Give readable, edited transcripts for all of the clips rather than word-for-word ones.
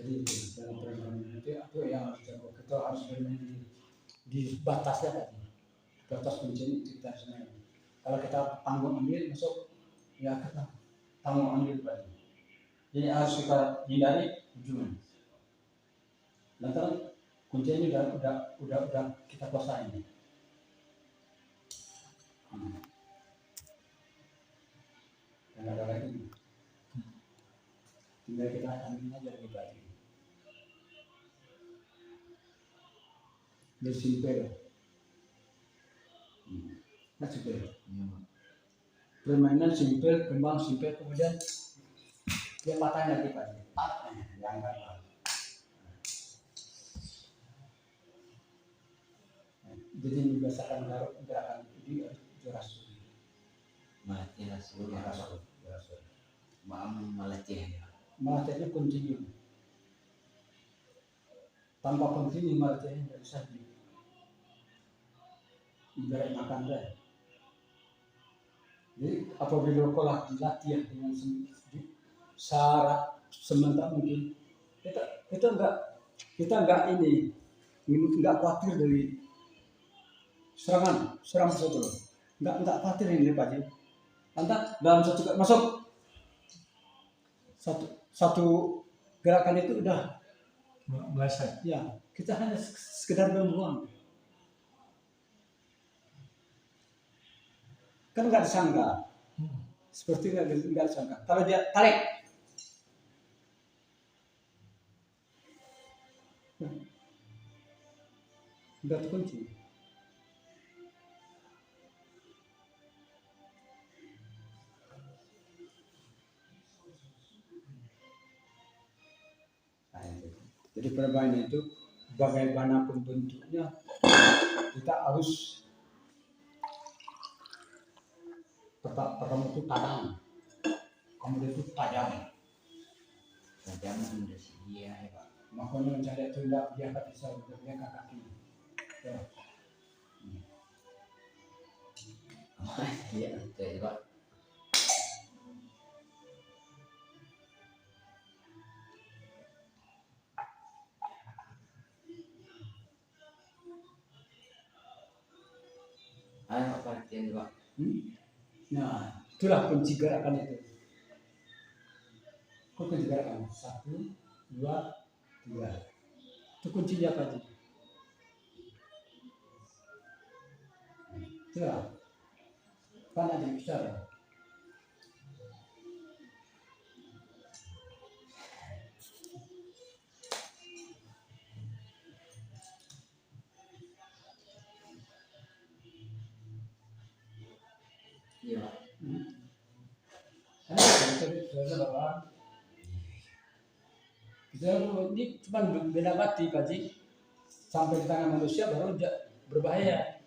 Jadi dalam permainan itu yang harus kita harus bermain di batasnya tadi. Batas kuncinya itu kita harus main. Kalau kita tanggung ambil masuk, ya kita tanggung ambil tadi. Jadi harus kita hindari ujung. Nanti kuncinya udah kita kuasain. Dan ada lagi, tinggal kita ambil aja lebih baik. Biar simpel. Nah, simpel. Permainan simpel, kembang simpel, kemudian dia patahin lagi Pak. Yang enggak. Jadi membiasakan gerakan ini jelas. Melatih seluruh Melatihnya kontinu. Tanpa kontinu melatihnya tidak bisa ibarat makan deh. Jadi apabila kau latihan dengan syarat sementara mungkin kita enggak khawatir dari serang saja loh. Enggak khawatir ini Pak Ji. Anda dalam satu masuk satu gerakan itu udah meleset. Ya, kita hanya sekedar membuang. Kan nggak disangka. Seperti nggak disangka. Kalau dia tarik, udah terkunci. Jadi permainan itu bagaimanapun bentuknya kita harus pertama itu tajam, kemudian itu tajam udah dia ya Pak. Makanya mencari itu tidak dia akan bisa bergerak ke kaki. Ya. Iya itu Pak. Ayo Pak latihan Pak. Nah, itulah kunci gerakan itu. Kunci gerakan 1, 2, 3. Itu kuncinya apa sih? Itulah. Kan ada bicara. Iya. Kita ini cuma beda mati Pak Ji. Sampai di tangan manusia baru berbahaya.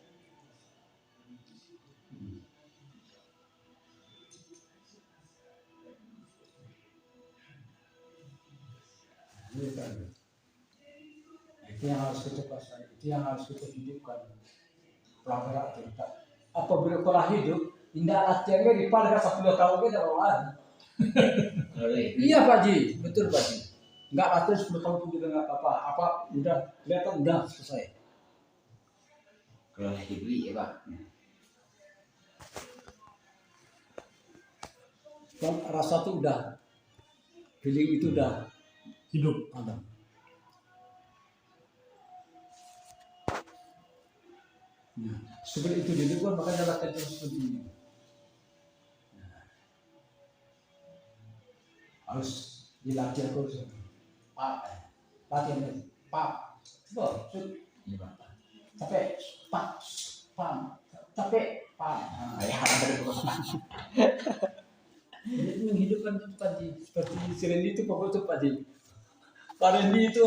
Itu yang harus kita kuasai, itu yang harus kita hidupkan. Pelanggaran kita. Apabila pola hidup, indah latihannya di pada 10 tahun kita lawan. Iya Pak Ji, betul Pak Ji. Enggak latihan 10 tahun pun juga enggak apa-apa. Apa udah kelihatan udah selesai. Kalau lagi beli ya Pak. Kan rasa tuh udah, feeling itu udah hidup ada. Nah, seperti itu dulu makanya latihan seperti ini. Nah, harus dilatih terus. Latihan pak, coba, Iya Pak. capek, pak, pam, capek, pam. Ya Jadi menghidupkan itu tadi seperti si Randy itu pokok itu tadi. Pak Randy itu